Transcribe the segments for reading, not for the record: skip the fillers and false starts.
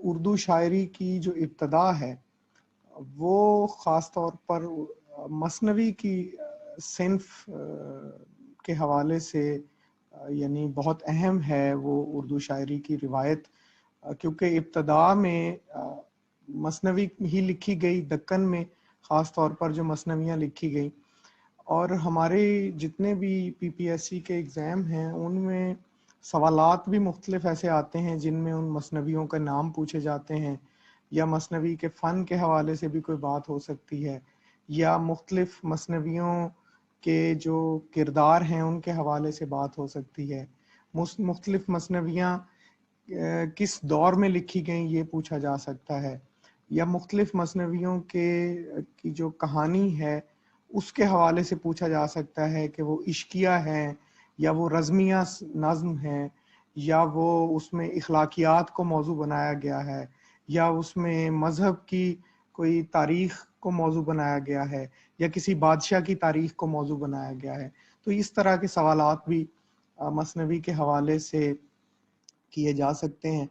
اردو شاعری کی جو ابتدا ہے وہ خاص طور پر مثنوی کی صنف کے حوالے سے یعنی بہت اہم ہے وہ اردو شاعری کی روایت، کیونکہ ابتدا میں مثنوی ہی لکھی گئی دکن میں، خاص طور پر جو مثنویاں لکھی گئی، اور ہمارے جتنے بھی پی پی ایس سی کے ایگزام ہیں ان میں سوالات بھی مختلف ایسے آتے ہیں جن میں ان مثنویوں کا نام پوچھے جاتے ہیں، یا مثنوی کے فن کے حوالے سے بھی کوئی بات ہو سکتی ہے، یا مختلف مثنویوں کے جو کردار ہیں ان کے حوالے سے بات ہو سکتی ہے، مختلف مثنویاں کس دور میں لکھی گئیں یہ پوچھا جا سکتا ہے، یا مختلف مثنویوں کی جو کہانی ہے اس کے حوالے سے پوچھا جا سکتا ہے کہ وہ عشقیہ ہیں یا وہ رزمیہ نظم ہیں، یا وہ اس میں اخلاقیات کو موضوع بنایا گیا ہے، یا اس میں مذہب کی کوئی تاریخ کو موضوع بنایا گیا ہے، یا کسی بادشاہ کی تاریخ کو موضوع بنایا گیا ہے۔ تو اس طرح کے سوالات بھی مثنوی کے حوالے سے کیے جا سکتے ہیں۔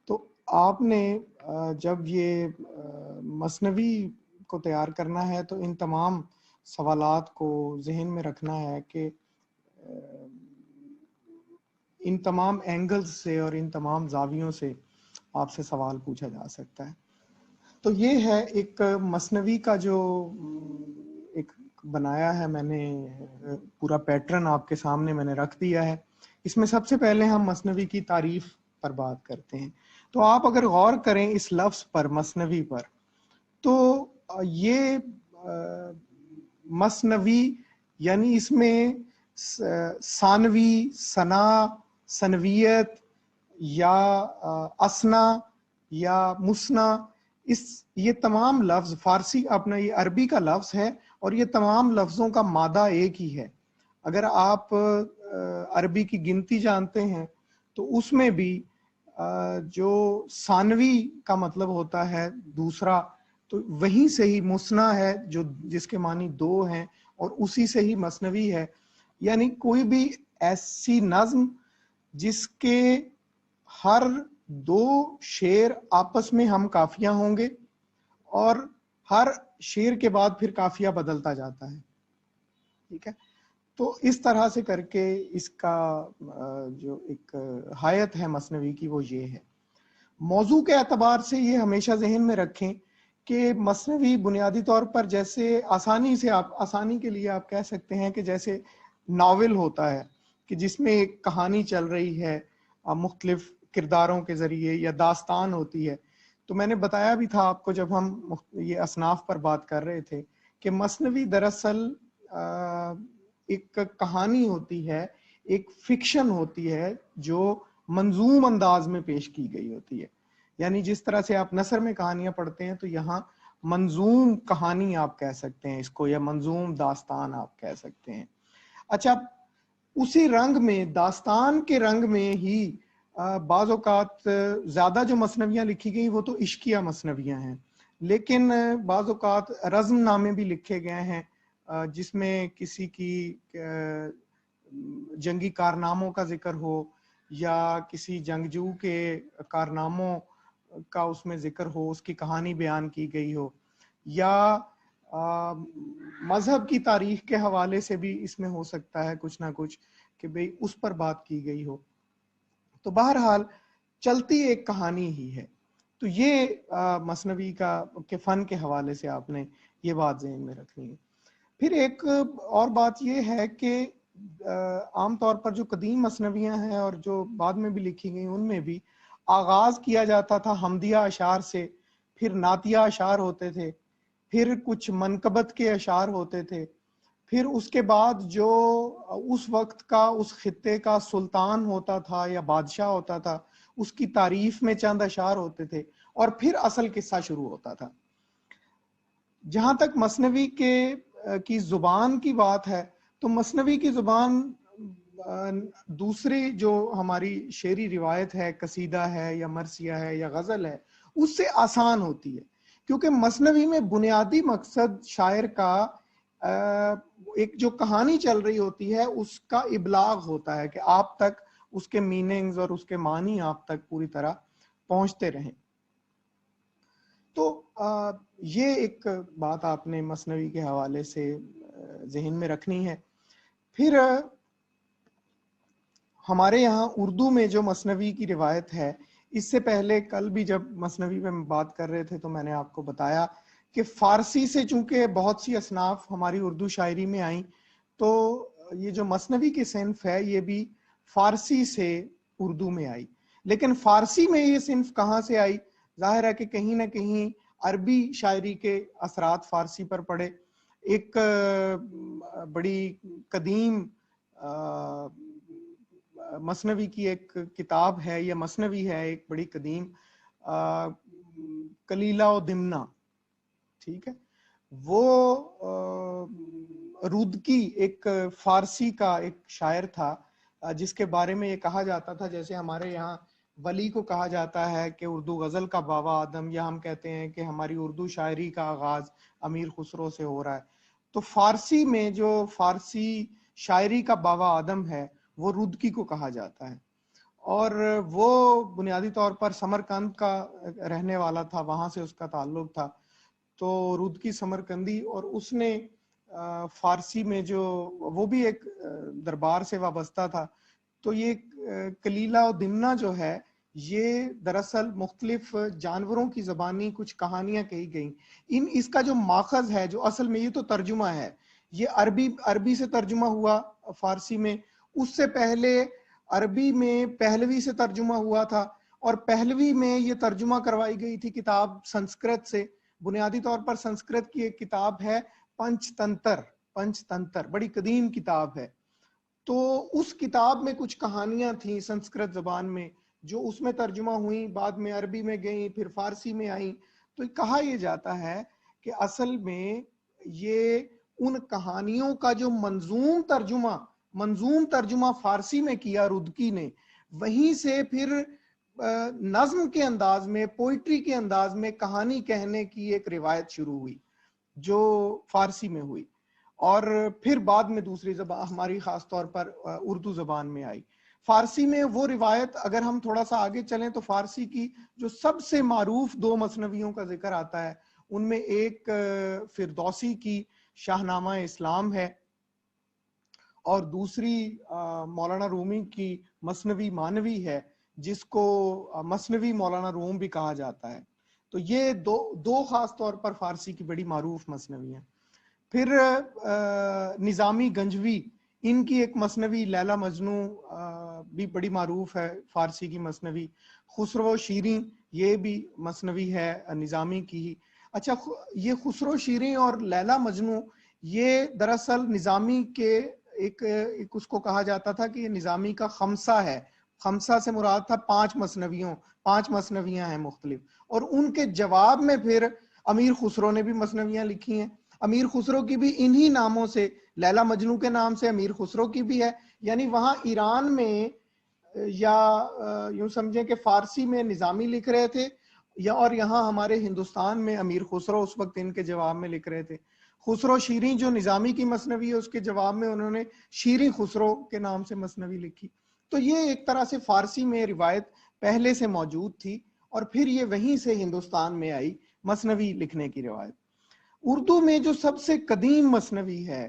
تو آپ نے جب یہ مثنوی کو تیار کرنا ہے تو ان تمام سوالات کو ذہن میں رکھنا ہے کہ ان تمام اینگلز سے اور ان تمام زاویوں سے آپ سے سوال پوچھا جا سکتا ہے۔ تو یہ ہے ایک مثنوی کا جو ایک بنایا ہے میں نے، پورا پیٹرن آپ کے سامنے میں نے رکھ دیا ہے۔ اس میں سب سے پہلے ہم مثنوی کی تعریف پر بات کرتے ہیں۔ تو آپ اگر غور کریں اس لفظ پر، مثنوی پر، تو یہ مثنوی یعنی اس میں ثانوی، ثنا، ثنویت یا اسنا یا مسنا، یہ تمام لفظ فارسی اپنا یہ عربی کا لفظ ہے، اور یہ تمام لفظوں کا مادہ ایک ہی ہے۔ اگر آپ عربی کی گنتی جانتے ہیں تو اس میں بھی جو ثانوی کا مطلب ہوتا ہے دوسرا، تو وہیں سے ہی مسنا ہے جس کے معنی دو ہیں، اور اسی سے ہی مثنوی ہے، یعنی کوئی بھی ایسی نظم جس کے ہر دو شعر آپس میں ہم قافیہ ہوں گے اور ہر شعر کے بعد پھر قافیہ بدلتا جاتا ہے، ٹھیک ہے۔ تو اس طرح سے کر کے اس کا جو ایک حیت ہے مثنوی کی وہ یہ ہے۔ موضوع کے اعتبار سے یہ ہمیشہ ذہن میں رکھیں کہ مثنوی بنیادی طور پر جیسے آسانی کے لیے آپ کہہ سکتے ہیں کہ جیسے ناول ہوتا ہے کہ جس میں ایک کہانی چل رہی ہے مختلف کرداروں کے ذریعے، یا داستان ہوتی ہے۔ تو میں نے بتایا بھی تھا آپ کو جب ہم یہ اصناف پر بات کر رہے تھے کہ مثنوی دراصل ایک کہانی ہوتی ہے، ایک فکشن ہوتی ہے جو منظوم انداز میں پیش کی گئی ہوتی ہے، یعنی جس طرح سے آپ نثر میں کہانیاں پڑھتے ہیں تو یہاں منظوم کہانی آپ کہہ سکتے ہیں اس کو، یا منظوم داستان آپ کہہ سکتے ہیں۔ اچھا، اسی رنگ میں، داستان کے رنگ میں ہی بعض اوقات زیادہ جو مثنویاں لکھی گئی وہ تو عشقیہ مثنویاں ہیں، لیکن بعض اوقات رزم نامے بھی لکھے گئے ہیں جس میں کسی کی جنگی کارناموں کا ذکر ہو، یا کسی جنگجو کے کارناموں کا اس میں ذکر ہو، اس کی کہانی بیان کی گئی ہو، یا مذہب کی تاریخ کے حوالے سے بھی اس میں ہو سکتا ہے کچھ نہ کچھ کہ بھئی اس پر بات کی گئی ہو۔ تو بہرحال چلتی ایک کہانی ہی ہے۔ تو یہ مثنوی کے فن کے حوالے سے آپ نے یہ بات ذہن میں رکھنی ہے۔ پھر ایک اور بات یہ ہے کہ عام طور پر جو قدیم مثنویاں ہیں اور جو بعد میں بھی لکھی گئی ان میں بھی آغاز کیا جاتا تھا حمدیہ اشعار سے، پھر نعتیہ اشعار ہوتے تھے، پھر کچھ منقبت کے اشعار ہوتے تھے، پھر اس کے بعد جو اس وقت کا اس خطے کا سلطان ہوتا تھا یا بادشاہ ہوتا تھا اس کی تعریف میں چند اشعار ہوتے تھے، اور پھر اصل قصہ شروع ہوتا تھا۔ جہاں تک مثنوی کی زبان کی بات ہے تو مثنوی کی زبان دوسری جو ہماری شعری روایت ہے، قصیدہ ہے یا مرثیہ ہے یا غزل ہے، اس سے آسان ہوتی ہے، کیونکہ مثنوی میں بنیادی مقصد شاعر کا ایک جو کہانی چل رہی ہوتی ہے اس کا ابلاغ ہوتا ہے کہ آپ تک اس کے میننگز اور اس کے معنی آپ تک پوری طرح پہنچتے رہیں۔ تو یہ ایک بات آپ نے مثنوی کے حوالے سے ذہن میں رکھنی ہے. پھر ہمارے یہاں اردو میں جو مثنوی کی روایت ہے، اس سے پہلے کل بھی جب مثنوی پہ بات کر رہے تھے تو میں نے آپ کو بتایا کہ فارسی سے چونکہ بہت سی اصناف ہماری اردو شاعری میں آئیں، تو یہ جو مثنوی کی صنف ہے یہ بھی فارسی سے اردو میں آئی. لیکن فارسی میں یہ صنف کہاں سے آئی؟ ظاہر ہے کہ کہیں نہ کہیں عربی شاعری کے اثرات فارسی پر پڑے. ایک بڑی قدیم مثنوی کی ایک کتاب ہے، یہ مثنوی ہے ایک بڑی قدیم، کلیلہ و دمنہ، ٹھیک ہے. وہ رودکی ایک فارسی کا ایک شاعر تھا جس کے بارے میں یہ کہا جاتا تھا، جیسے ہمارے یہاں ولی کو کہا جاتا ہے کہ اردو غزل کا بابا آدم، یا ہم کہتے ہیں کہ ہماری اردو شاعری کا آغاز امیر خسرو سے ہو رہا ہے. تو فارسی میں جو فارسی شاعری کا بابا آدم ہے وہ رودکی کو کہا جاتا ہے، اور وہ بنیادی طور پر سمرقند کا رہنے والا تھا، وہاں سے اس کا تعلق تھا. تو رودکی سمرقندی، اور اس نے فارسی میں جو وہ بھی ایک دربار سے وابستہ تھا. تو یہ کلیلہ و دمنہ جو ہے یہ دراصل مختلف جانوروں کی زبانی کچھ کہانیاں کہی گئیں. اس کا جو ماخذ ہے، جو اصل میں یہ تو ترجمہ ہے، یہ عربی سے ترجمہ ہوا فارسی میں. اس سے پہلے عربی میں پہلوی سے ترجمہ ہوا تھا، اور پہلوی میں یہ ترجمہ کروائی گئی تھی کتاب سنسکرت سے. بنیادی طور پر سنسکرت کی ایک کتاب ہے پنچ تنتر، بڑی قدیم کتاب ہے. تو اس کتاب میں کچھ کہانیاں تھیں سنسکرت زبان میں جو اس میں ترجمہ ہوئیں، بعد میں عربی میں گئیں، پھر فارسی میں آئیں. تو کہا یہ جاتا ہے کہ اصل میں یہ ان کہانیوں کا جو منظوم ترجمہ فارسی میں کیا رودکی نے، وہیں سے پھر نظم کے انداز میں، پوئٹری کے انداز میں کہانی کہنے کی ایک روایت شروع ہوئی جو فارسی میں ہوئی، اور پھر بعد میں دوسری زبان ہماری خاص طور پر اردو زبان میں آئی. فارسی میں وہ روایت، اگر ہم تھوڑا سا آگے چلیں تو فارسی کی جو سب سے معروف دو مثنویوں کا ذکر آتا ہے، ان میں ایک فردوسی کی شاہنامہ اسلام ہے، اور دوسری مولانا رومی کی مثنوی مانوی ہے، جس کو مثنوی مولانا روم بھی کہا جاتا ہے. تو یہ دو خاص طور پر فارسی کی بڑی معروف مثنوی ہیں. پھر نظامی گنجوی، ان کی ایک مثنوی لیلا مجنو بھی بڑی معروف ہے فارسی کی مثنوی. خسرو شیریں، یہ بھی مثنوی ہے نظامی کی ہی. اچھا، یہ خسرو شیریں اور لیلا مجنو یہ دراصل نظامی کے ایک اس کو کہا جاتا تھا کہ یہ نظامی کا خمسہ ہے. خمسہ سے مراد تھا 5 مثنویاں ہیں مختلف، اور ان کے جواب میں پھر امیر خسرو نے بھی مثنویاں لکھی ہیں. امیر خسرو کی بھی انہی ناموں سے، لیلا مجنو کے نام سے امیر خسرو کی بھی ہے. یعنی وہاں ایران میں، یا یوں سمجھیں کہ فارسی میں نظامی لکھ رہے تھے، یا اور یہاں ہمارے ہندوستان میں امیر خسرو اس وقت ان کے جواب میں لکھ رہے تھے. خسرو شیریں جو نظامی کی مثنوی ہے، اس کے جواب میں انہوں نے شیریں خسرو کے نام سے مثنوی لکھی. تو یہ ایک طرح سے فارسی میں روایت پہلے سے موجود تھی، اور پھر یہ وہیں سے ہندوستان میں آئی مثنوی لکھنے کی روایت. اردو میں جو سب سے قدیم مثنوی ہے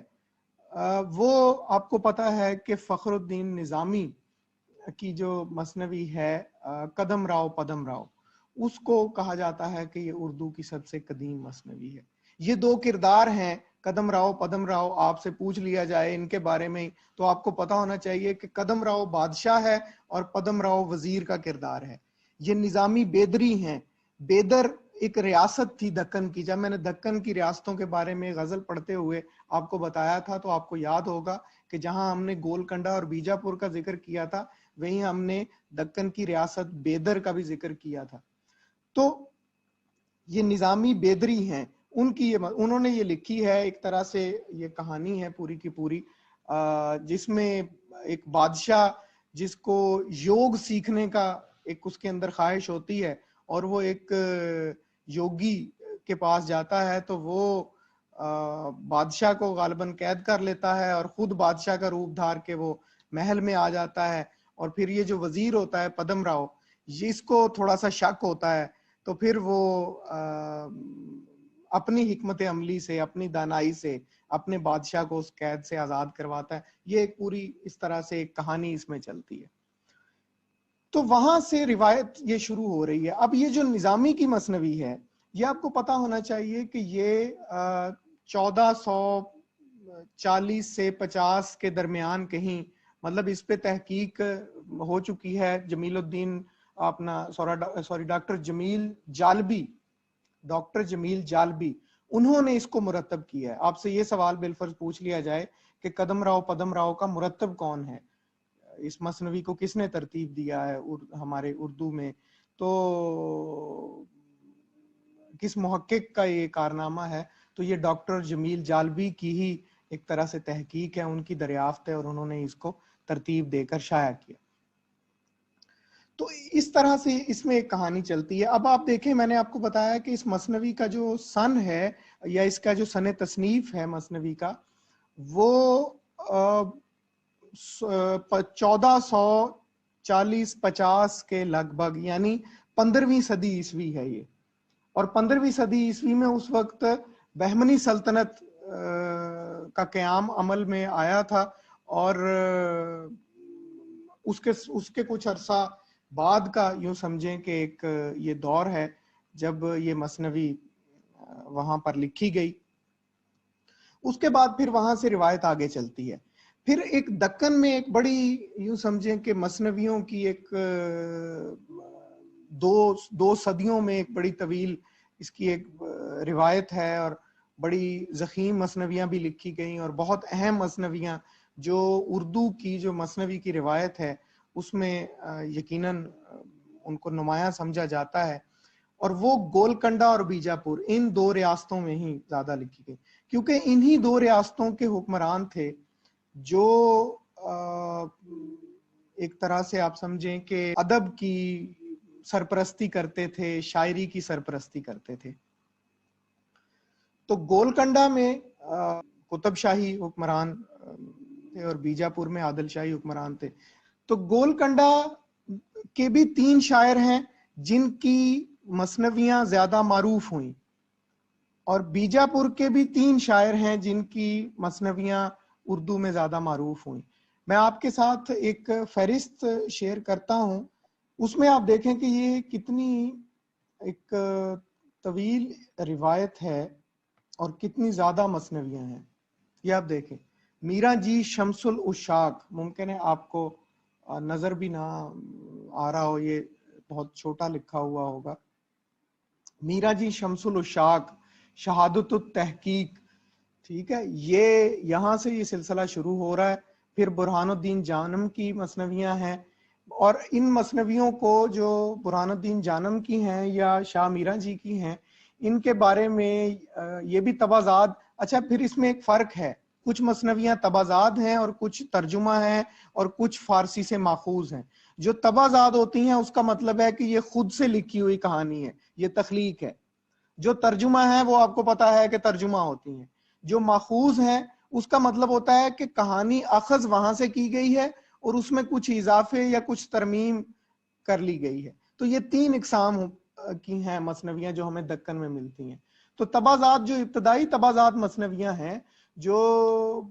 وہ آپ کو پتا ہے کہ فخر الدین نظامی کی جو مثنوی ہے قدم راؤ پدم راؤ، اس کو کہا جاتا ہے کہ یہ اردو کی سب سے قدیم مثنوی ہے. یہ 2 کردار ہیں، قدم راؤ پدم راؤ. آپ سے پوچھ لیا جائے ان کے بارے میں تو آپ کو پتا ہونا چاہیے کہ قدم راؤ بادشاہ ہے اور پدم راؤ وزیر کا کردار ہے. یہ نظامی بیدری ہیں. بیدر ایک ریاست تھی دکن کی. جب میں نے دکن کی ریاستوں کے بارے میں غزل پڑھتے ہوئے آپ کو بتایا تھا تو آپ کو یاد ہوگا کہ جہاں ہم نے گولکنڈہ اور بیجاپور کا ذکر کیا تھا، وہیں ہم نے دکن کی ریاست بیدر کا بھی ذکر کیا تھا. تو یہ نظامی بیدری ہیں، انہوں نے یہ لکھی ہے. ایک طرح سے یہ کہانی ہے پوری کی پوری، جس میں ایک بادشاہ جس کو یوگ سیکھنے کا ایک اس کے اندر خواہش ہوتی ہے، اور وہ ایک یوگی کے پاس جاتا ہے تو وہ بادشاہ کو غالباً قید کر لیتا ہے، اور خود بادشاہ کا روپ دھار کے وہ محل میں آ جاتا ہے. اور پھر یہ جو وزیر ہوتا ہے پدم راؤ، اس کو تھوڑا سا شک ہوتا ہے تو پھر وہ اپنی حکمت عملی سے، اپنی دانائی سے اپنے بادشاہ کو اس قید سے آزاد کرواتا ہے. یہ ایک پوری اس طرح سے ایک کہانی اس میں چلتی ہے. تو وہاں سے روایت یہ شروع ہو رہی ہے. اب یہ جو نظامی کی مثنوی ہے، یہ آپ کو پتا ہونا چاہیے کہ یہ 1440 سے 50 کے درمیان کہیں، مطلب اس پہ تحقیق ہو چکی ہے. جمیل الدین ڈاکٹر جمیل جالبی انہوں نے اس کو مرتب کیا ہے. آپ سے یہ سوال بالفرض پوچھ لیا جائے کہ قدم راؤ پدم راؤ کا مرتب کون ہے، اس مثنوی کو کس نے ترتیب دیا ہے ہمارے اردو میں، تو کس محقق کا یہ کارنامہ ہے، تو یہ ڈاکٹر جمیل جالبی کی ہی ایک طرح سے تحقیق ہے، ان کی دریافت ہے، اور انہوں نے اس کو ترتیب دے کر شائع کیا. تو اس طرح سے اس میں ایک کہانی چلتی ہے. اب آپ دیکھیں، میں نے آپ کو بتایا کہ اس مثنوی کا جو سن ہے یا اس کا جو سن تصنیف ہے مثنوی کا، وہ 1440-50 کے لگ بھگ، یعنی 15ویں صدی عیسوی ہے یہ. اور 15ویں صدی عیسوی میں اس وقت بہمنی سلطنت کا قیام عمل میں آیا تھا، اور اس کے کچھ عرصہ بعد کا یوں سمجھیں کہ ایک یہ دور ہے جب یہ مثنوی وہاں پر لکھی گئی. اس کے بعد پھر وہاں سے روایت آگے چلتی ہے. پھر ایک دکن میں ایک بڑی یوں سمجھیں کہ مثنویوں کی ایک دو صدیوں میں ایک بڑی طویل اس کی ایک روایت ہے، اور بڑی ضخیم مثنویاں بھی لکھی گئیں، اور بہت اہم مثنویاں جو اردو کی جو مثنوی کی روایت ہے اس میں یقیناً ان کو نمایاں سمجھا جاتا ہے. اور وہ گولکنڈہ اور بیجاپور، ان 2 ریاستوں میں ہی زیادہ لکھی گئی، کیونکہ انہی 2 ریاستوں کے حکمران تھے جو ایک طرح سے آپ سمجھیں کہ ادب کی سرپرستی کرتے تھے، شاعری کی سرپرستی کرتے تھے. تو گولکنڈہ میں قطب شاہی حکمران تھے اور بیجاپور میں عادل شاہی حکمران تھے. تو گولکنڈہ کے بھی 3 شاعر ہیں جن کی مثنویاں زیادہ معروف ہوئیں، اور بیجاپور کے بھی 3 شاعر ہیں جن کی مثنویاں اردو میں زیادہ معروف ہوئیں. میں آپ کے ساتھ ایک فہرست شیئر کرتا ہوں، اس میں آپ دیکھیں کہ یہ کتنی ایک طویل روایت ہے اور کتنی زیادہ مثنویاں ہیں. یہ آپ دیکھیں، میرا جی شمس العشاق، ممکن ہے آپ کو نظر بھی نہ آ رہا ہو، یہ بہت چھوٹا لکھا ہوا ہوگا. میرا جی شمس العشاق، شہادت التحقیق، ٹھیک ہے، یہ یہاں سے یہ سلسلہ شروع ہو رہا ہے. پھر برہان الدین جانم کی مثنویاں ہیں، اور ان مثنویوں کو جو برہان الدین جانم کی ہیں یا شاہ میرا جی کی ہیں، ان کے بارے میں یہ بھی تبازاد. اچھا، پھر اس میں ایک فرق ہے، کچھ مثنویاں تبازاد ہیں اور کچھ ترجمہ ہیں اور کچھ فارسی سے ماخوذ ہیں. جو تبازاد ہوتی ہیں اس کا مطلب ہے کہ یہ خود سے لکھی ہوئی کہانی ہے، یہ تخلیق ہے. جو ترجمہ ہے وہ آپ کو پتا ہے کہ ترجمہ ہوتی ہیں. جو ماخوذ ہیں اس کا مطلب ہوتا ہے کہ کہانی اخذ وہاں سے کی گئی ہے اور اس میں کچھ اضافے یا کچھ ترمیم کر لی گئی ہے. تو یہ 3 اقسام کی ہیں مثنویاں جو ہمیں دکن میں ملتی ہیں. تو تبازات، جو ابتدائی تبازات مثنویاں ہیں، جو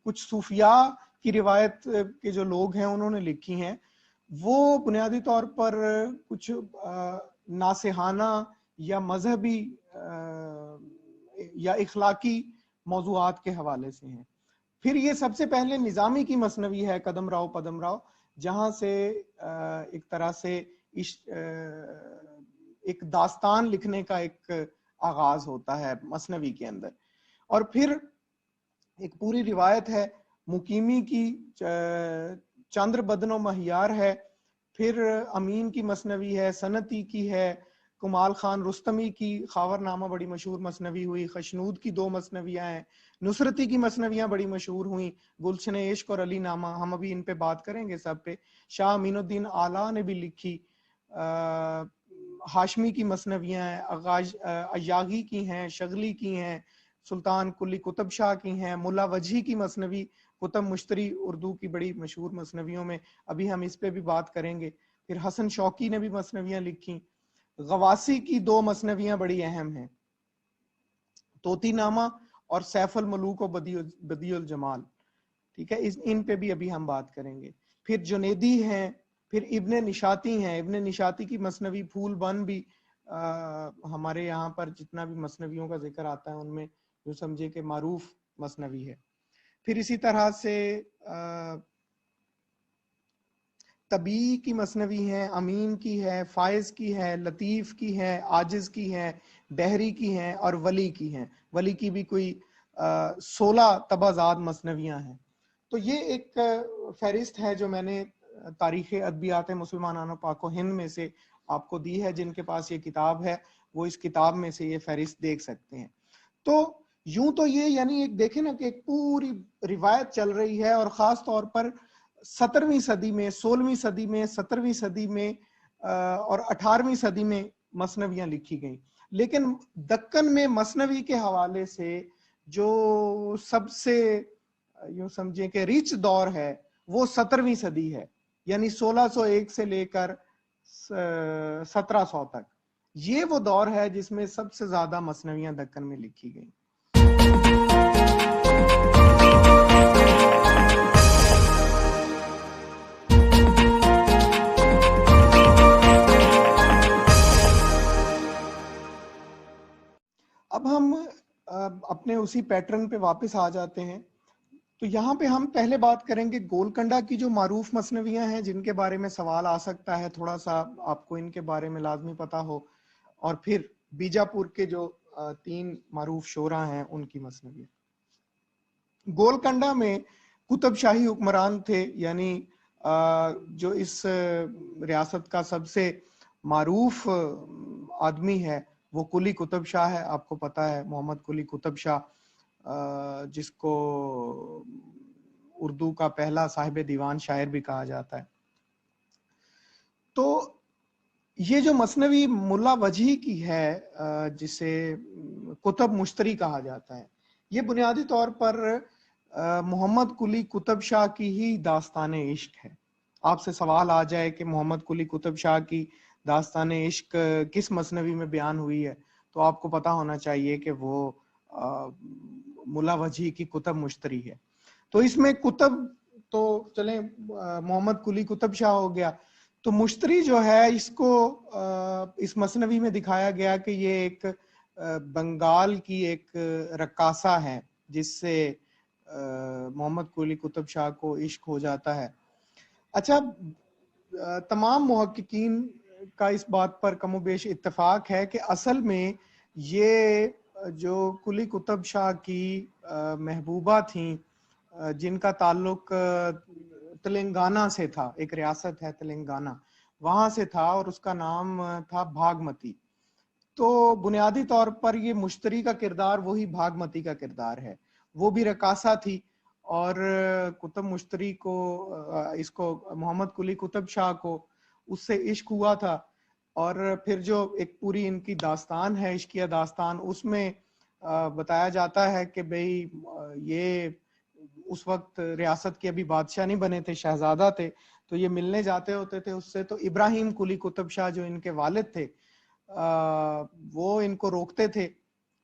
کچھ صوفیاء کی روایت کے جو لوگ ہیں انہوں نے لکھی ہیں، وہ بنیادی طور پر کچھ ناصحانہ یا مذہبی یا اخلاقی موضوعات کے حوالے سے ہیں. پھر یہ سب سے پہلے نظامی کی مثنوی ہے، قدم راؤ پدم راؤ، جہاں سے ایک طرح سے ایک داستان لکھنے کا ایک آغاز ہوتا ہے مثنوی کے اندر. اور پھر ایک پوری روایت ہے مقیمی کی، چندر بدن و مہیار ہے، پھر امین کی مثنوی ہے، سنتی کی ہے، کمال خان رستمی کی خاور نامہ بڑی مشہور مثنوی ہوئی، خشنود کی 2 مثنویاں ہیں، نصرتی کی مثنویاں بڑی مشہور ہوئیں، گلشن عشق اور علی نامہ، ہم ابھی ان پہ بات کریں گے سب پہ. شاہ امین الدین آلہ نے بھی لکھی، ہاشمی کی مثنویاں ہیں، ایاغی کی ہیں، شغلی کی ہیں، سلطان کلی قطب شاہ کی ہیں، ملا وجہی کی مثنوی قطب مشتری اردو کی بڑی مشہور مثنویوں میں، ابھی ہم اس پہ بھی بات کریں گے. پھر حسن شوقی نے بھی مثنویاں لکھی. غواسی کی 2 مثنویاں بڑی اہم ہیں، طوطی نامہ اور سیف الملوک و بدیع الجمال، ٹھیک ہے، ان پہ بھی ابھی ہم بات کریں گے. پھر جنیدی ہیں، پھر ابن نشاطی ہیں. ابن نشاطی کی مثنوی پھول بن بھی ہمارے یہاں پر جتنا بھی مثنویوں کا ذکر آتا ہے ان میں جو سمجھے کہ معروف مثنوی ہے. پھر اسی طرح سے طبیعی کی مثنوی ہیں، امین کی ہے، فائز کی ہے، لطیف کی ہے، عاجز کی ہے، بحری کی ہیں اور ولی کی ہیں. ولی کی بھی کوئی 16 تبازاد مثنویاں ہیں. تو یہ ایک فہرست ہے جو میں نے تاریخ ادبیات مسلمانانو پاک و ہند میں سے آپ کو دی ہے. جن کے پاس یہ کتاب ہے وہ اس کتاب میں سے یہ فہرست دیکھ سکتے ہیں. تو یوں تو یہ یعنی ایک دیکھیں نا کہ ایک پوری روایت چل رہی ہے، اور خاص طور پر 17ویں صدی میں، 16ویں صدی میں، 17ویں صدی میں اور 18ویں صدی میں مثنویاں لکھی گئیں. لیکن دکن میں مثنوی کے حوالے سے جو سب سے یوں سمجھیں کہ ریچ دور ہے وہ 17ویں صدی ہے، یعنی 1601 سے لے کر 1700 تک. یہ وہ دور ہے جس میں سب سے زیادہ مثنویاں دکن میں لکھی گئیں. اب ہم اپنے اسی پیٹرن پہ واپس آ جاتے ہیں. تو یہاں پہ ہم پہلے بات کریں گے گولکنڈہ کی جو معروف مثنویاں ہیں جن کے بارے میں سوال آ سکتا ہے، تھوڑا سا آپ کو ان کے بارے میں لازمی پتا ہو، اور پھر بیجاپور کے جو 3 معروف شعراء ہیں ان کی مثنویاں. گولکنڈہ میں قطب شاہی حکمران تھے، یعنی جو اس ریاست کا سب سے معروف آدمی ہے وہ قلی قطب شاہ ہے. آپ کو پتا ہے محمد قلی قطب شاہ، جس کو اردو کا پہلا صاحب دیوان شاعر بھی کہا جاتا ہے. تو یہ جو مثنوی ملا وجہی کی ہے جسے کتب مشتری کہا جاتا ہے، یہ بنیادی طور پر محمد قلی قطب شاہ کی ہی داستان عشق ہے. آپ سے سوال آ جائے کہ محمد قلی قطب شاہ کی داستان عشق کس مثنوی میں بیان ہوئی ہے، تو آپ کو پتا ہونا چاہیے کہ وہ ملا وجہی کی کتب مشتری ہے. تو اس میں کتب تو چلیں محمد قلی قطب شاہ ہو گیا، تو مشتری جو ہے اس کو اس مثنوی میں دکھایا گیا کہ یہ ایک بنگال کی ایک رقاصہ ہے جس سے محمد قلی قطب شاہ کو عشق ہو جاتا ہے. اچھا، تمام محققین کا اس بات پر کم و بیش اتفاق ہے کہ اصل میں یہ جو قلی قطب شاہ کی محبوبہ تھیں جن کا تعلق تلنگانہ سے تھا، ایک ریاست ہے تلنگانہ، وہاں سے تھا، اور اس کا نام تھا بھاگمتی. تو بنیادی طور پر یہ مشتری کا کردار وہی بھاگمتی کا کردار ہے. وہ بھی رقاصہ تھی، اور قطب مشتری کو اس کو محمد قلی قطب شاہ کو اس سے عشق ہوا تھا. اور پھر جو ایک پوری ان کی داستان ہے، عشقیہ داستان، اس میں بتایا جاتا ہے کہ بھئی یہ اس وقت ریاست کے ابھی بادشاہ نہیں بنے تھے، شہزادہ تھے، تو یہ ملنے جاتے ہوتے تھے اس سے. تو ابراہیم قلی قطب شاہ جو ان کے والد تھے وہ ان کو روکتے تھے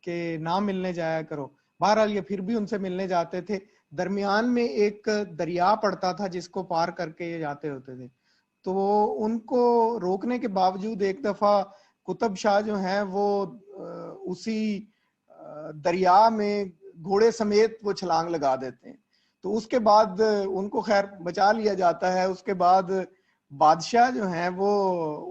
کہ نہ ملنے جایا کرو. بہرحال یہ پھر بھی ان سے ملنے جاتے تھے. درمیان میں ایک دریا پڑتا تھا جس کو پار کر کے یہ جاتے ہوتے تھے. تو ان کو روکنے کے باوجود ایک دفعہ قطب شاہ جو ہیں وہ اسی دریا میں گھوڑے سمیت وہ چھلانگ لگا دیتے ہیں. تو اس کے بعد ان کو خیر بچا لیا جاتا ہے. اس کے بعد بادشاہ جو ہیں وہ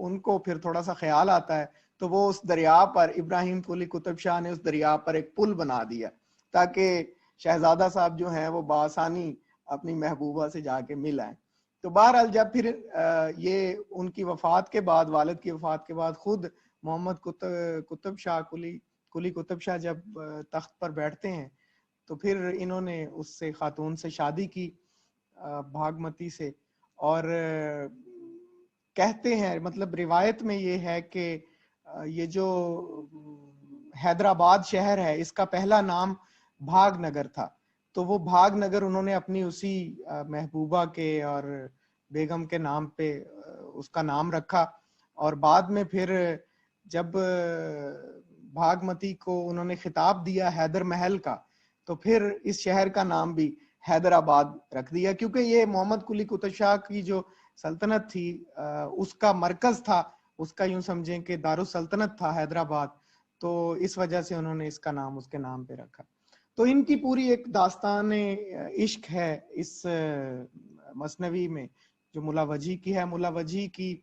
ان کو پھر تھوڑا سا خیال آتا ہے، تو وہ اس دریا پر، ابراہیم قلی قطب شاہ نے اس دریا پر ایک پل بنا دیا تاکہ شہزادہ صاحب جو ہیں وہ بآسانی اپنی محبوبہ سے جا کے مل آئیں. تو بہرحال جب پھر یہ ان کی وفات کے بعد، والد کی وفات کے بعد، خود محمد قطب شاہ قلی قطب شاہ جب تخت پر بیٹھتے ہیں تو پھر انہوں نے اس سے خاتون سے شادی کی، بھاگمتی سے. اور کہتے ہیں، مطلب روایت میں یہ ہے کہ یہ جو حیدرآباد شہر ہے اس کا پہلا نام بھاگ نگر تھا. تو وہ بھاگ نگر انہوں نے اپنی اسی محبوبہ کے اور بیگم کے نام پہ اس کا نام رکھا. اور بعد میں پھر جب بھاگمتی کو انہوں نے خطاب دیا حیدر محل کا تو پھر اس شہر کا نام بھی حیدرآباد رکھ دیا، کیونکہ یہ محمد قلی قطب شاہ کی جو سلطنت تھی اس کا مرکز تھا، اس کا یوں سمجھیں کہ دارالسلطنت تھا حیدرآباد، تو اس وجہ سے انہوں نے اس کا نام اس کے نام پہ رکھا۔ تو ان کی پوری ایک داستان عشق ہے اس مثنوی میں جو ملا وجیح کی ہے۔ ملا وجیح کی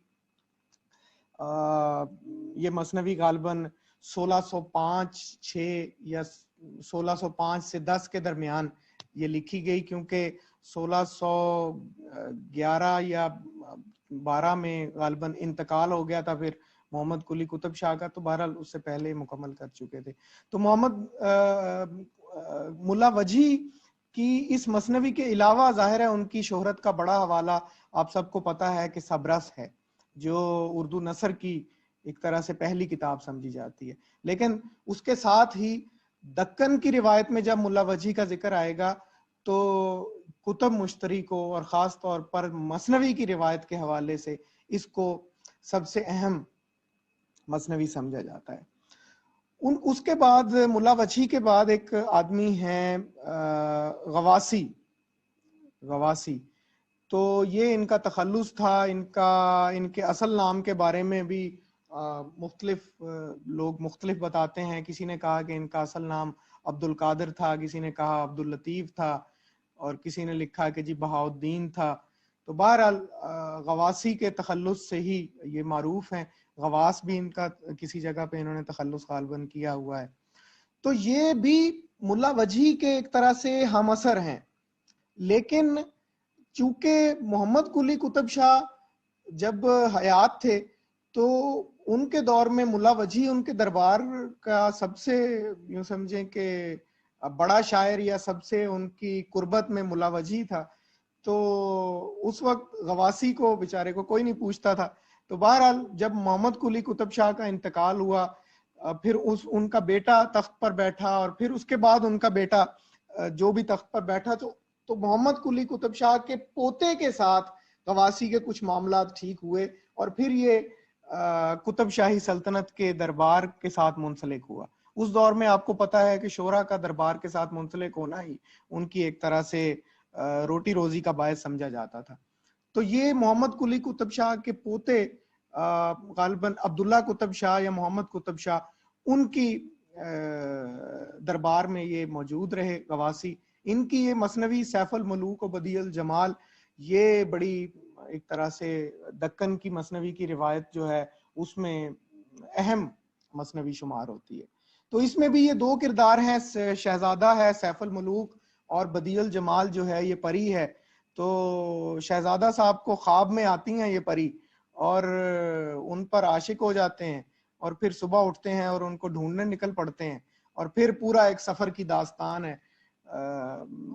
یہ مثنوی غالباً 1605-6 یا 1605 سے 10 کے درمیان یہ لکھی گئی، کیونکہ 1611 یا 12 میں غالباً انتقال ہو گیا تھا پھر محمد قلی قطب شاہ کا، تو بہرحال اس سے پہلے مکمل کر چکے تھے۔ تو ملا وجیح کی اس مثنوی کے علاوہ ظاہر ہے ان کی شہرت کا بڑا حوالہ آپ سب کو پتا ہے کہ سبرس ہے، جو اردو نثر کی ایک طرح سے پہلی کتاب سمجھی جاتی ہے۔ لیکن اس کے ساتھ ہی دکن کی روایت میں جب ملا وجیح کا ذکر آئے گا تو کتب مشتری کو اور خاص طور پر مثنوی کی روایت کے حوالے سے اس کو سب سے اہم مثنوی سمجھا جاتا ہے۔ اس کے بعد ملا وجیح کے بعد ایک آدمی ہیں غواسی، تو یہ ان کا تخلص تھا۔ ان کے اصل نام کے بارے میں بھی مختلف لوگ مختلف بتاتے ہیں۔ کسی نے کہا کہ ان کا اصل نام عبد القادر تھا، کسی نے کہا عبد اللطیف تھا، اور کسی نے لکھا کہ جی بہاؤالدین تھا۔ تو بہرحال غواسی کے تخلص سے ہی یہ معروف ہیں۔ غواس بھی ان کا کسی جگہ پہ انہوں نے تخلص غالباً کیا ہوا ہے۔ تو یہ بھی ملا وجیح کے ایک طرح سے ہم اثر ہیں، لیکن چونکہ محمد قلی قطب شاہ جب حیات تھے تو ان کے دور میں ملا وجیح ان کے دربار کا سب سے یوں سمجھیں کہ بڑا شاعر یا سب سے ان کی قربت میں ملا وجیح تھا۔ تو اس وقت غواسی کو بیچارے کو کوئی نہیں پوچھتا تھا۔ تو بہرحال جب محمد قلی قطب شاہ کا انتقال ہوا، پھر ان کا بیٹا تخت پر بیٹھا، اور پھر اس کے بعد ان کا بیٹا جو بھی تخت پر بیٹھا، تو محمد قلی قطب شاہ کے پوتے کے ساتھ غواسی کے کچھ معاملات ٹھیک ہوئے، اور پھر یہ قطب شاہی سلطنت کے دربار کے ساتھ منسلک ہوا۔ اس دور میں آپ کو پتا ہے کہ شورا کا دربار کے ساتھ منسلک ہونا ہی ان کی ایک طرح سے روٹی روزی کا باعث سمجھا جاتا تھا۔ تو یہ محمد قلی قطب شاہ کے پوتے غالباً عبداللہ قطب شاہ یا محمد قطب شاہ، ان کی دربار میں یہ موجود رہے غواسی۔ ان کی یہ مثنوی سیف الملوک و بدیع الجمال یہ بڑی ایک طرح سے دکن کی مثنوی کی روایت جو ہے اس میں اہم مثنوی شمار ہوتی ہے۔ تو اس میں بھی یہ دو کردار ہیں، شہزادہ ہے سیف الملوک، اور بدیع الجمال جو ہے یہ پری ہے۔ تو شہزادہ صاحب کو خواب میں آتی ہیں یہ پری اور ان پر عاشق ہو جاتے ہیں، اور پھر صبح اٹھتے ہیں اور ان کو ڈھونڈنے نکل پڑتے ہیں، اور پھر پورا ایک سفر کی داستان ہے،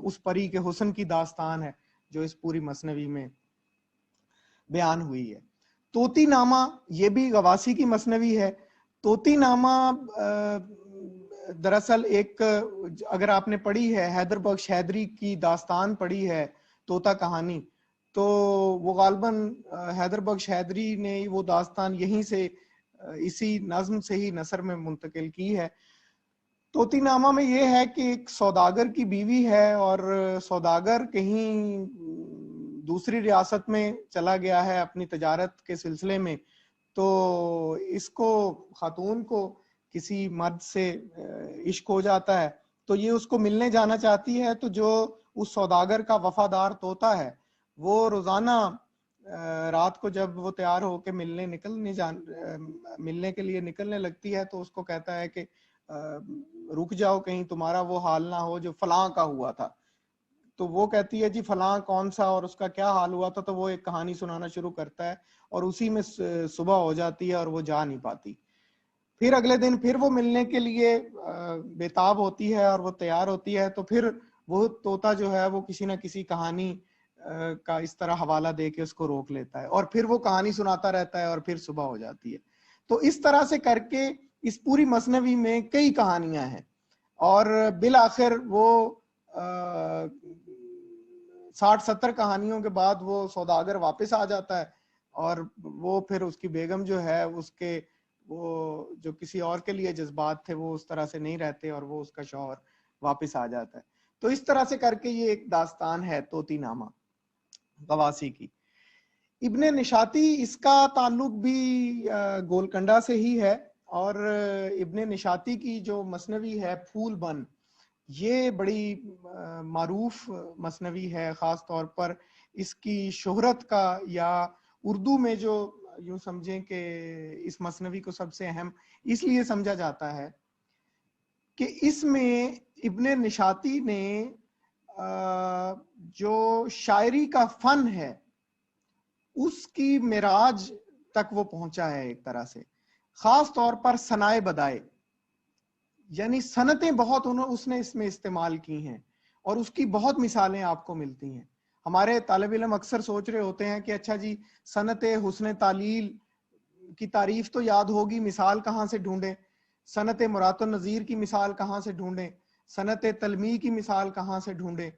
اس پری کے حسن کی داستان ہے جو اس پوری مثنوی میں بیان ہوئی ہے۔ طوطی نامہ یہ بھی غواسی کی مثنوی ہے۔ طوطی نامہ دراصل ایک، اگر آپ نے پڑھی ہے حیدر بخش حیدری کی داستان پڑھی ہے طوطا کہانی، تو وہ غالباً حیدر بخش حیدری نے وہ داستان یہیں سے اسی نظم سے ہی نثر میں منتقل کی ہے۔ طوطی نامہ میں یہ ہے کہ ایک سوداگر کی بیوی ہے، اور سوداگر کہیں دوسری ریاست میں چلا گیا ہے اپنی تجارت کے سلسلے میں، تو اس کو خاتون کو کسی مرد سے عشق ہو جاتا ہے، تو یہ اس کو ملنے جانا چاہتی ہے۔ تو جو اس سوداگر کا وفادار طوطا ہے وہ روزانہ رات کو جب وہ تیار ہو کے ملنے کے لیے نکلنے لگتی ہے تو اس کو کہتا ہے کہ رک جاؤ کہیں تمہارا وہ حال نہ ہو جو فلاں کا ہوا تھا۔ تو وہ کہتی ہے جی فلاں کون سا اور اس کا کیا حال ہوا تھا، تو وہ ایک کہانی سنانا شروع کرتا ہے، اور اسی میں صبح ہو جاتی ہے اور وہ جا نہیں پاتی۔ پھر اگلے دن پھر وہ ملنے کے لیے بےتاب ہوتی ہے اور وہ تیار ہوتی ہے، تو پھر وہ طوطا جو ہے وہ کسی نہ کسی کہانی کا اس طرح حوالہ دے کے اس کو روک لیتا ہے، اور پھر وہ کہانی سناتا رہتا ہے اور پھر صبح ہو جاتی ہے۔ تو اس طرح سے کر کے اس پوری مثنوی میں کئی کہانیاں ہیں، اور بالآخر وہ 60-70 کہانیوں کے بعد وہ سوداگر واپس آ جاتا ہے، اور وہ پھر اس کی بیگم جو ہے اس کے وہ جو کسی اور کے لیے جذبات تھے وہ اس طرح سے نہیں رہتے اور وہ اس کا شوہر واپس آ جاتا ہے. تو اس طرح سے کر کے یہ ایک داستان ہے طوطی نامہ غواصی کی. ابن نشاطی اس کا تعلق بھی گولکنڈہ سے ہی ہے, اور ابن نشاطی کی جو مثنوی ہے پھول بن, یہ بڑی معروف مثنوی ہے. خاص طور پر اس کی شہرت کا, یا اردو میں جو یوں سمجھیں کہ اس مثنوی کو سب سے اہم اس لیے سمجھا جاتا ہے کہ اس میں ابن نشاطی نے جو شاعری کا فن ہے اس کی معراج تک وہ پہنچا ہے ایک طرح سے. خاص طور پر ثنائے بدائے, یعنی صنعتیں بہت اس نے اس میں استعمال کی ہیں, اور اس کی بہت مثالیں آپ کو ملتی ہیں. ہمارے طالب علم اکثر سوچ رہے ہوتے ہیں کہ اچھا جی صنعت حسن تعلیل کی تعریف تو یاد ہوگی, مثال کہاں سے ڈھونڈیں, صنعت مرات النظیر کی مثال کہاں سے ڈھونڈیں, صنعت تلمیع کی مثال کہاں سے ڈھونڈیں,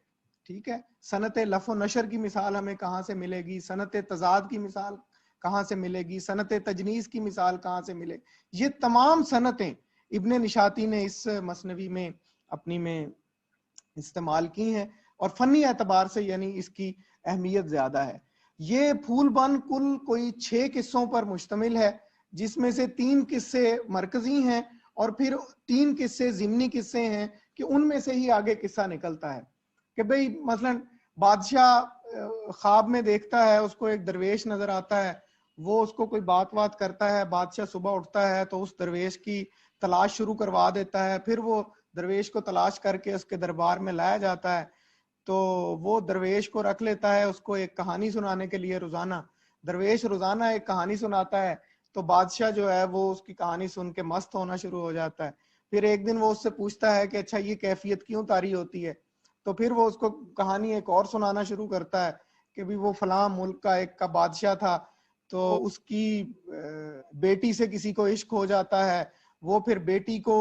ٹھیک ہے, صنعت لف و نشر کی مثال ہمیں کہاں سے ملے گی, صنعت تضاد کی مثال کہاں سے ملے گی, صنعت تجنیس کی مثال کہاں سے ملے. یہ تمام صنعتیں ابن نشاطی نے اس مثنوی میں اپنی میں استعمال کی ہیں, اور فنی اعتبار سے یعنی اس کی اہمیت زیادہ ہے. یہ پھول بن کل کوئی 6 قصوں پر مشتمل ہے, جس میں سے 3 قصے مرکزی ہیں اور پھر 3 قصے ضمنی قصے ہیں, کہ ان میں سے ہی آگے قصہ نکلتا ہے. کہ بھئی مثلا بادشاہ خواب میں دیکھتا ہے, اس کو ایک درویش نظر آتا ہے, وہ اس کو کوئی بات کرتا ہے, بادشاہ صبح اٹھتا ہے تو اس درویش کی تلاش شروع کروا دیتا ہے, پھر وہ درویش کو تلاش کر کے اس کے دربار میں لایا جاتا ہے, تو وہ درویش کو رکھ لیتا ہے اس کو ایک کہانی سنانے کے لیے روزانہ. درویش روزانہ ایک کہانی سناتا ہے, تو بادشاہ جو ہے وہ اس کی کہانی سن کے مست ہونا شروع ہو جاتا ہے. پھر ایک دن وہ اس سے پوچھتا ہے کہ اچھا یہ کیفیت کیوں طاری ہوتی ہے, تو پھر وہ اس کو کہانی ایک اور سنانا شروع کرتا ہے کہ بھی وہ فلاں ملک کا ایک کا بادشاہ تھا, تو اس کی بیٹی سے کسی کو عشق ہو جاتا ہے, وہ پھر بیٹی کو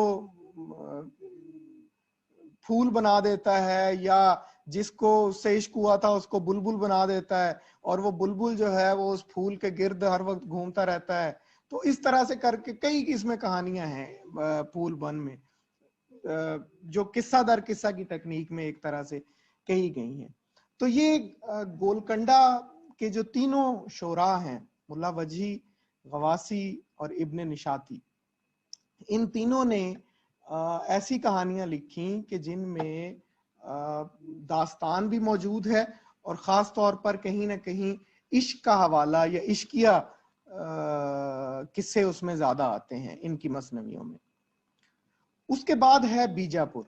پھول بنا دیتا ہے, یا جس کو اس سے عشق ہوا تھا اس کو بلبل بنا دیتا ہے, اور وہ بلبل جو ہے وہ اس پھول کے گرد ہر وقت گھومتا رہتا ہے. تو اس طرح سے کر کے کئی قسم کہانیاں ہیں پھول بن میں, جو قصہ در قصہ کی تکنیک میں ایک طرح سے کہی گئی ہیں. تو یہ گولکنڈہ کے جو تینوں شعراء ہیں, ملا وجہی, غواصی اور ابن نشاطی, ان تینوں نے ایسی کہانیاں لکھی کہ جن میں داستان بھی موجود ہے, اور خاص طور پر کہیں نہ کہیں عشق کا حوالہ یا عشقیہ قصے اس میں زیادہ آتے ہیں ان کی مثنویوں میں. اس کے بعد ہے بیجاپور.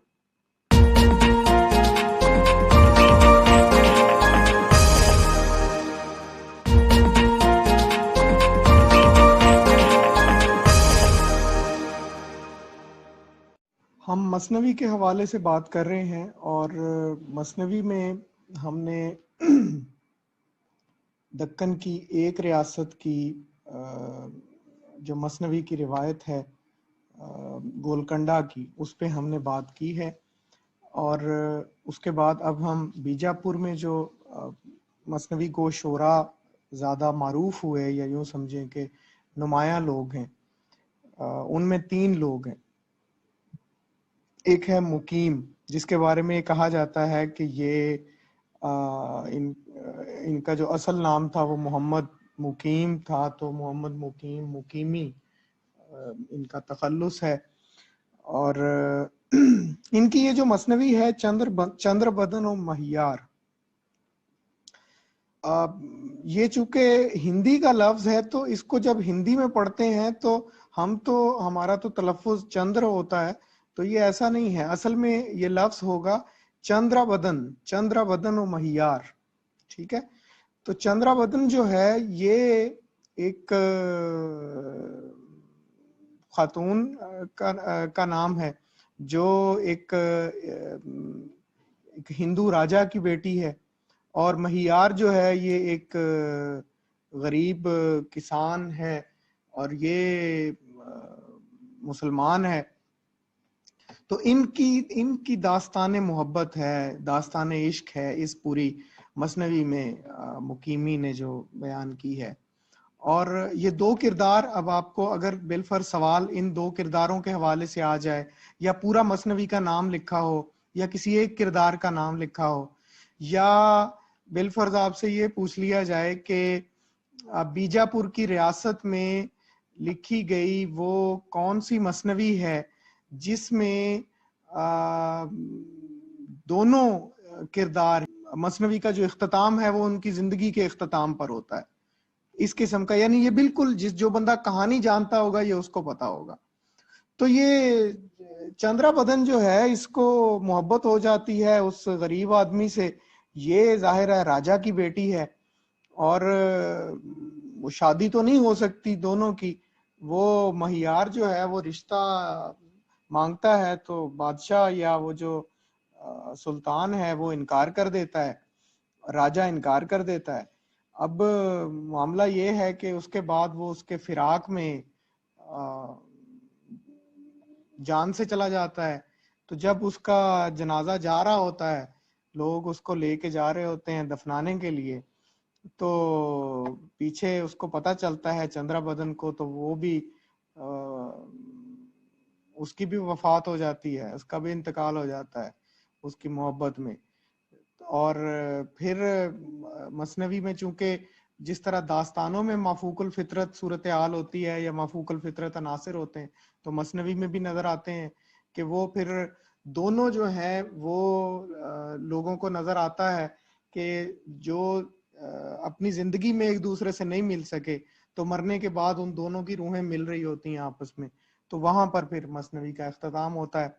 ہم مثنوی کے حوالے سے بات کر رہے ہیں, اور مثنوی میں ہم نے دکن کی ایک ریاست کی جو مثنوی کی روایت ہے گولکنڈہ کی, اس پہ ہم نے بات کی ہے. اور اس کے بعد اب ہم بیجاپور میں جو مثنوی کو شعراء زیادہ معروف ہوئے, یا یوں سمجھیں کہ نمایاں لوگ ہیں, ان میں 3 لوگ ہیں. ایک ہے مقیم, جس کے بارے میں کہا جاتا ہے کہ یہ ان کا جو اصل نام تھا وہ محمد مقیم تھا, تو محمد مقیم مقیمی ان کا تخلص ہے. اور ان کی یہ جو مثنوی ہے چندر بدن و مہیار, یہ چونکہ ہندی کا لفظ ہے, تو اس کو جب ہندی میں پڑھتے ہیں تو ہمارا تو تلفظ چندر ہوتا ہے, تو یہ ایسا نہیں ہے. اصل میں یہ لفظ ہوگا چندر بدن و مہیار, ٹھیک ہے. تو چندرا بدن جو ہے یہ ایک خاتون کا نام ہے, جو ایک ہندو راجا کی بیٹی ہے, اور مہیار جو ہے یہ ایک غریب کسان ہے, اور یہ مسلمان ہے. تو ان کی داستان محبت ہے, داستان عشق ہے اس پوری مثنوی میں مقیمی نے جو بیان کی ہے. اور یہ دو کردار، اب آپ کو اگر بالفرض سوال ان دو کرداروں کے حوالے سے آ جائے، یا پورا مثنوی کا نام لکھا ہو، یا کسی ایک کردار کا نام لکھا ہو، یا بالفرض آپ سے یہ پوچھ لیا جائے کہ بیجاپور کی ریاست میں لکھی گئی وہ کون سی مثنوی ہے جس میں دونوں کردار، مثنوی کا جو اختتام ہے وہ ان کی زندگی کے اختتام پر ہوتا ہے، اس قسم کا، یعنی یہ بالکل جو بندہ کہانی جانتا ہوگا یہ اس کو پتا ہوگا. تو یہ چندرا بدن جو ہے اس کو محبت ہو جاتی ہے اس غریب آدمی سے. یہ ظاہر ہے راجا کی بیٹی ہے اور وہ شادی تو نہیں ہو سکتی دونوں کی. وہ مہیار جو ہے وہ رشتہ مانگتا ہے تو بادشاہ یا وہ جو سلطان ہے وہ انکار کر دیتا ہے، راجا انکار کر دیتا ہے. اب معاملہ یہ ہے کہ اس کے بعد وہ اس کے فراق میں جان سے چلا جاتا ہے. تو جب اس کا جنازہ جا رہا ہوتا ہے، لوگ اس کو لے کے جا رہے ہوتے ہیں دفنانے کے لیے، تو پیچھے اس کو پتہ چلتا ہے چندرا بدن کو، تو وہ بھی اس کی بھی وفات ہو جاتی ہے، اس کا بھی انتقال ہو جاتا ہے اس کی محبت میں. اور پھر مثنوی میں چونکہ جس طرح داستانوں میں مفوق الفطرت صورتحال ہوتی ہے یا مفوق الفطرت عناصر ہوتے ہیں، تو مثنوی میں بھی نظر آتے ہیں کہ وہ پھر دونوں جو ہیں وہ لوگوں کو نظر آتا ہے کہ جو اپنی زندگی میں ایک دوسرے سے نہیں مل سکے تو مرنے کے بعد ان دونوں کی روحیں مل رہی ہوتی ہیں آپس میں. تو وہاں پر پھر مثنوی کا اختتام ہوتا ہے.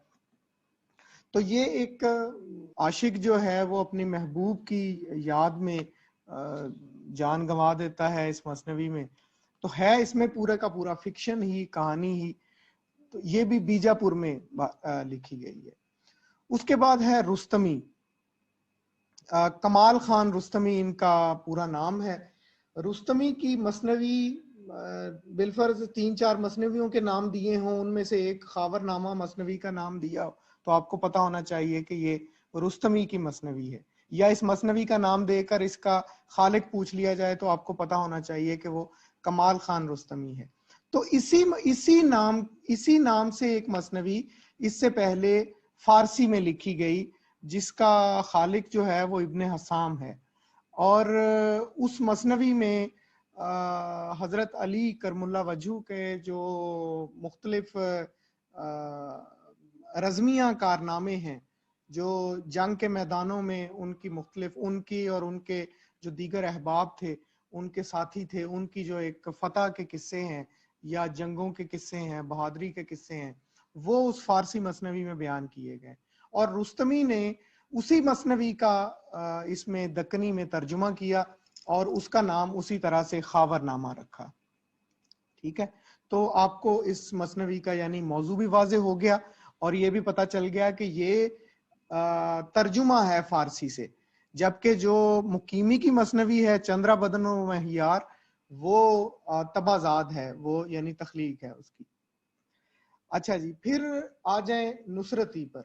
تو یہ ایک عاشق جو ہے وہ اپنی محبوب کی یاد میں جان گنوا دیتا ہے اس مثنوی میں. تو ہے اس میں پورا کا پورا فکشن ہی، کہانی ہی. تو یہ بھی بیجاپور میں لکھی گئی ہے. اس کے بعد ہے رستمی. کمال خان رستمی ان کا پورا نام ہے. رستمی کی مثنوی بالفرض 3-4 مثنویوں کے نام دیے ہوں، ان میں سے ایک خاور نامہ مثنوی کا نام دیا تو آپ کو پتا ہونا چاہیے کہ یہ رستمی کی مثنوی ہے. یا اس مثنوی کا نام دے کر اس کا خالق پوچھ لیا جائے تو آپ کو پتا ہونا چاہیے کہ وہ کمال خان رستمی ہے. تو اسی نام سے ایک مثنوی اس سے پہلے فارسی میں لکھی گئی جس کا خالق جو ہے وہ ابن حسام ہے. اور اس مثنوی میں حضرت علی کرم اللہ وجہہ کے جو مختلف رزمیہ کارنامے ہیں، جو جنگ کے میدانوں میں ان کی مختلف، ان کی اور ان کے جو دیگر احباب تھے، ان کے ساتھی تھے، ان کی جو ایک فتح کے قصے ہیں یا جنگوں کے قصے ہیں، بہادری کے قصے ہیں، وہ اس فارسی مثنوی میں بیان کیے گئے. اور رستمی نے اسی مثنوی کا اس میں دکنی میں ترجمہ کیا اور اس کا نام اسی طرح سے خاور نامہ رکھا. ٹھیک ہے، تو آپ کو اس مثنوی کا یعنی موضوع بھی واضح ہو گیا اور یہ بھی پتا چل گیا کہ یہ ترجمہ ہے فارسی سے، جبکہ جو مقیمی کی مثنوی ہے چندرا بدن و مہیار وہ تبازاد ہے، وہ یعنی تخلیق ہے اس کی. اچھا جی، پھر آ جائیں نصرتی پر.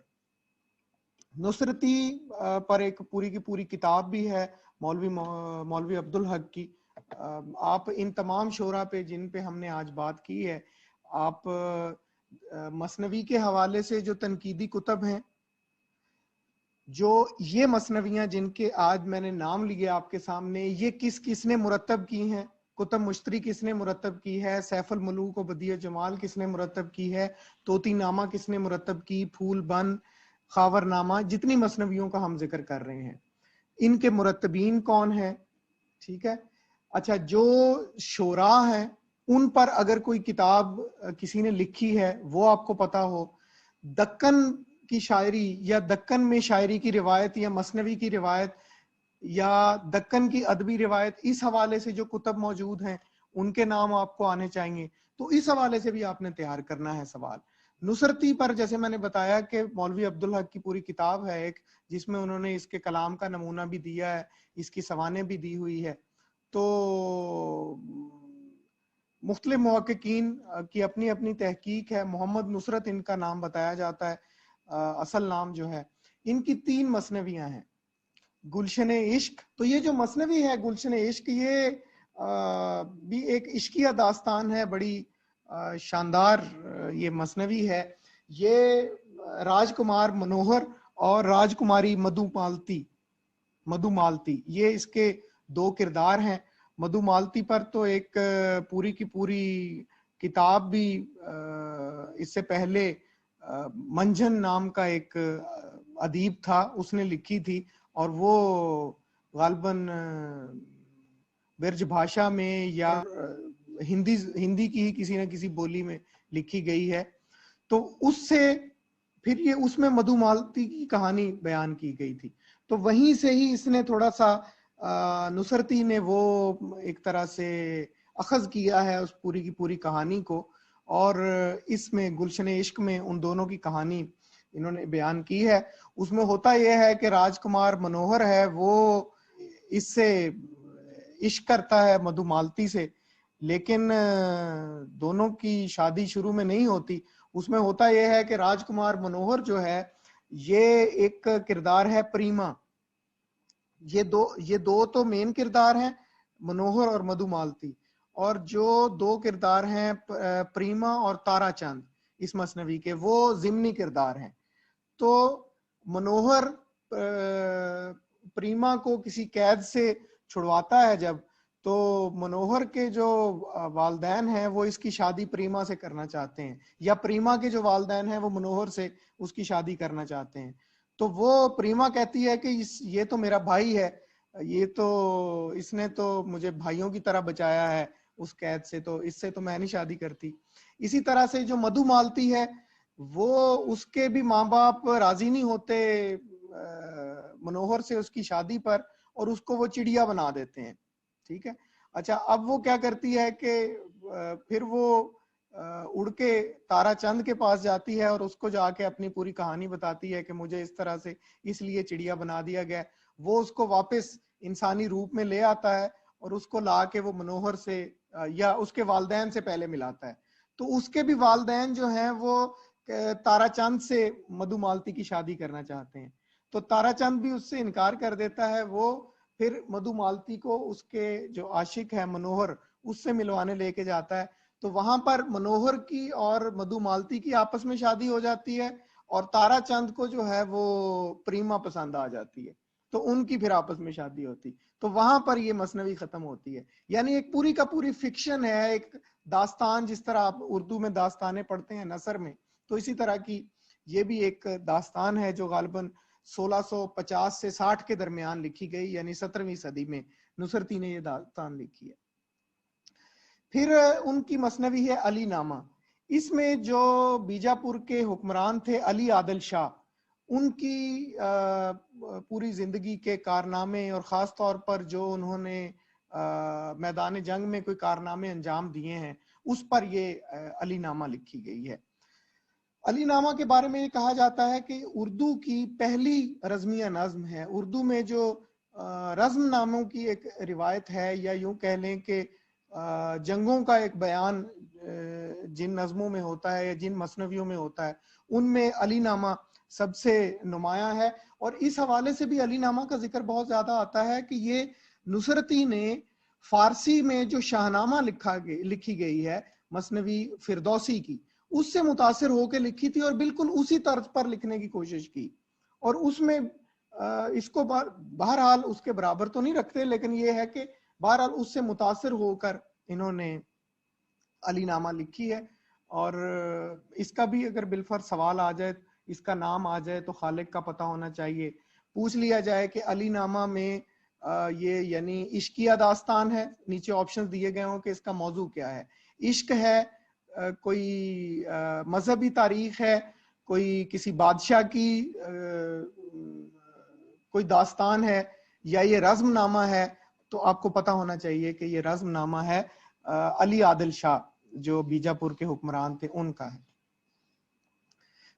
نصرتی پر ایک پوری کی پوری کتاب بھی ہے مولوی عبدالحق کی. آپ ان تمام شعراء پہ جن پہ ہم نے آج بات کی ہے، آپ مثنوی کے حوالے سے جو تنقیدی کتب ہیں، جو یہ مثنویاں جن کے آج میں نے نام لیے آپ کے سامنے، یہ کس نے مرتب کی ہیں؟ کتب مشتری کس نے مرتب کی ہے؟ سیف الملوک و بدیع جمال کس نے مرتب کی ہے؟ طوطی نامہ کس نے مرتب کی؟ پھول بند، خاور نامہ، جتنی مثنویوں کا ہم ذکر کر رہے ہیں ان کے مرتبین کون ہیں؟ ٹھیک ہے. اچھا، جو شعراء ہیں ان پر اگر کوئی کتاب کسی نے لکھی ہے وہ آپ کو پتا ہو، دکن کی شاعری یا دکن میں شاعری کی روایت یا مثنوی کی روایت یا دکن کی ادبی روایت، اس حوالے سے جو کتب موجود ہیں ان کے نام آپ کو آنے چاہیے. تو اس حوالے سے بھی آپ نے تیار کرنا ہے سوال. نصرتی پر جیسے میں نے بتایا کہ مولوی عبدالحق کی پوری کتاب ہے ایک، جس میں انہوں نے اس کے کلام کا نمونہ بھی دیا ہے، اس کی سوانح بھی دی ہوئی ہے. تو مختلف محققین کی اپنی اپنی تحقیق ہے. محمد نصرت ان کا نام بتایا جاتا ہے، اصل نام جو ہے. ان کی 3 مثنویاں ہیں. گلشن عشق، تو یہ جو مثنوی ہے گلشن عشق، یہ بھی ایک عشقیہ داستان ہے, بڑی شاندار یہ مثنوی ہے. یہ راج کمار منوہر اور راج کماری مدھو مالتی یہ اس کے دو کردار ہیں. مدھو مالتی پر تو ایک پوری کی پوری کتاب بھی اس سے پہلے منجن نام کا ایک ادیب تھا, اس نے لکھی تھی, اور وہ غالباً برج بھاشا میں یا ہندی کی ہی کسی نہ کسی بولی میں لکھی گئی ہے. تو اس سے پھر یہ اس میں مدھو مالتی کی کہانی بیان کی گئی تھی. تو وہیں سے ہی اس نے تھوڑا سا نصرتی نے وہ ایک طرح سے اخذ کیا ہے اس پوری کی پوری کہانی کو, اور اس میں گلشن عشق میں ان دونوں کی کہانی انہوں نے بیان کی ہے. اس میں ہوتا یہ ہے کہ راج کمار منوہر ہے وہ اس سے عشق کرتا ہے مدھو مالتی سے, لیکن دونوں کی شادی شروع میں نہیں ہوتی. اس میں ہوتا یہ ہے کہ راج کمار منوہر جو ہے یہ ایک کردار ہے پریما. یہ دو تو مین کردار ہیں, منوہر اور مدھو مالتی, اور جو دو کردار ہیں پریما اور تارا چند اس مثنوی کے, وہ ضمنی کردار ہیں. تو منوہر پریما کو کسی قید سے چھڑواتا ہے جب, تو منوہر کے جو والدین ہیں وہ اس کی شادی پریما سے کرنا چاہتے ہیں, یا پریما کے جو والدین ہیں وہ منوہر سے اس کی شادی کرنا چاہتے ہیں. تو وہ پریما کہتی ہے کہ یہ تو میرا بھائی ہے, یہ تو اس نے تو مجھے بھائیوں کی طرح بچایا ہے اس قید سے, تو اس سے تو میں نہیں شادی کرتی. اسی طرح سے جو مدھو مالتی ہے وہ اس کے بھی ماں باپ راضی نہیں ہوتے منوہر سے اس کی شادی پر, اور اس کو وہ چڑیا بنا دیتے ہیں. ٹھیک ہے, اچھا اب وہ کیا کرتی ہے کہ پھر وہ اڑ کے تارا چند کے پاس جاتی ہے اور اس کو جا کے اپنی پوری کہانی بتاتی ہے کہ مجھے اس طرح سے اس لیے چڑیا بنا دیا گیا. وہ اس کو واپس انسانی روپ میں لے آتا ہے اور اس کو لا کے وہ منوہر سے یا اس کے والدین سے پہلے ملاتا ہے. تو اس کے بھی والدین جو ہیں وہ تارا چند سے مدھو مالتی کی شادی کرنا چاہتے ہیں. تو تارا چند بھی اس سے انکار کر دیتا ہے. وہ پھر مدھو مالتی کو اس کے جو عاشق ہے منوہر اس سے ملوانے لے کے جاتا ہے. تو وہاں پر منوہر کی اور مدھو مالتی کی آپس میں شادی ہو جاتی ہے, اور تارا چند کو جو ہے وہ پریما پسند آ جاتی ہے, تو ان کی پھر آپس میں شادی ہوتی. تو وہاں پر یہ مثنوی ختم ہوتی ہے. یعنی ایک پوری کا پوری فکشن ہے, ایک داستان, جس طرح آپ اردو میں داستانیں پڑھتے ہیں نثر میں, تو اسی طرح کی یہ بھی ایک داستان ہے جو غالباً 1650 سے 60 کے درمیان لکھی گئی, یعنی 17ویں صدی میں نصرتی نے یہ داستان لکھی ہے. پھر ان کی مثنوی ہے علی نامہ. اس میں جو بیجاپور کے حکمران تھے علی عادل شاہ, ان کی پوری زندگی کے کارنامے, اور خاص طور پر جو انہوں نے میدان جنگ میں کوئی کارنامے انجام دیے ہیں, اس پر یہ علی نامہ لکھی گئی ہے. علی نامہ کے بارے میں یہ کہا جاتا ہے کہ اردو کی پہلی رزمیہ نظم ہے. اردو میں جو رزم ناموں کی ایک روایت ہے, یا یوں کہہ لیں کہ جنگوں کا ایک بیان جن نظموں میں ہوتا ہے یا جن مثنویوں میں ہوتا ہے, ان میں علی نامہ سب سے نمایاں ہے. اور اس حوالے سے بھی علی نامہ کا ذکر بہت زیادہ آتا ہے کہ یہ نصرتی نے فارسی میں جو شاہنامہ لکھی گئی ہے مثنوی فردوسی کی, اس سے متاثر ہو کے لکھی تھی, اور بالکل اسی طرز پر لکھنے کی کوشش کی. اور اس میں اس کو بہرحال اس کے برابر تو نہیں رکھتے, لیکن یہ ہے کہ بہرحال اس سے متاثر ہو کر انہوں نے علی نامہ لکھی ہے. اور اس کا بھی اگر بالفرض سوال آ جائے, اس کا نام آ جائے, تو خالق کا پتہ ہونا چاہیے. پوچھ لیا جائے کہ علی نامہ میں یہ یعنی عشقیہ داستان ہے, نیچے آپشن دیے گئے ہوں کہ اس کا موضوع کیا ہے. عشق ہے, کوئی مذہبی تاریخ ہے, کوئی کسی بادشاہ کی کوئی داستان ہے, یا یہ رزم نامہ ہے. تو آپ کو پتہ ہونا چاہیے کہ یہ رزم نامہ ہے علی عادل شاہ جو بیجاپور کے حکمران تھے ان کا ہے.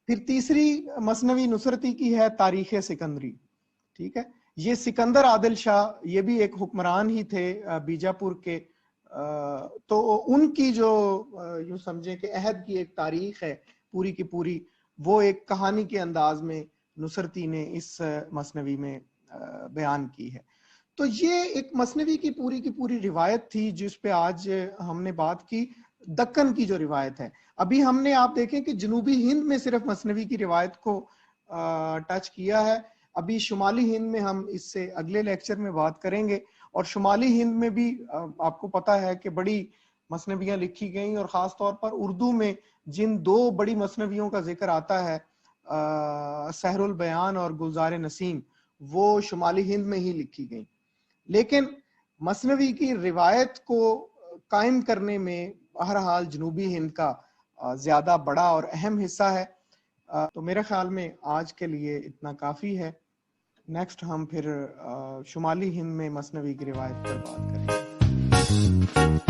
پھر تیسری مثنوی نصرتی کی ہے تاریخ سکندری. ٹھیک ہے, یہ سکندر عادل شاہ یہ بھی ایک حکمران ہی تھے بیجاپور کے. تو ان کی جو یوں سمجھیں کہ عہد کی ایک تاریخ ہے پوری کی پوری, وہ ایک کہانی کے انداز میں نصرتی نے اس مثنوی میں بیان کی ہے. تو یہ ایک مثنوی کی پوری روایت تھی جس پہ آج ہم نے بات کی. دکن کی جو روایت ہے, ابھی ہم نے آپ دیکھیں کہ جنوبی ہند میں صرف مثنوی کی روایت کو ٹچ کیا ہے. ابھی شمالی ہند میں ہم اس سے اگلے لیکچر میں بات کریں گے. اور شمالی ہند میں بھی آپ کو پتا ہے کہ بڑی مثنویاں لکھی گئیں, اور خاص طور پر اردو میں جن 2 بڑی مثنویوں کا ذکر آتا ہے, سحر البیان اور گلزار نسیم, وہ شمالی ہند میں ہی لکھی گئیں. لیکن مثنوی کی روایت کو قائم کرنے میں بہرحال جنوبی ہند کا زیادہ بڑا اور اہم حصہ ہے. تو میرے خیال میں آج کے لیے اتنا کافی ہے. نیکسٹ ہم پھر شمالی ہند میں مثنوی کی روایت پر بات کریں گے.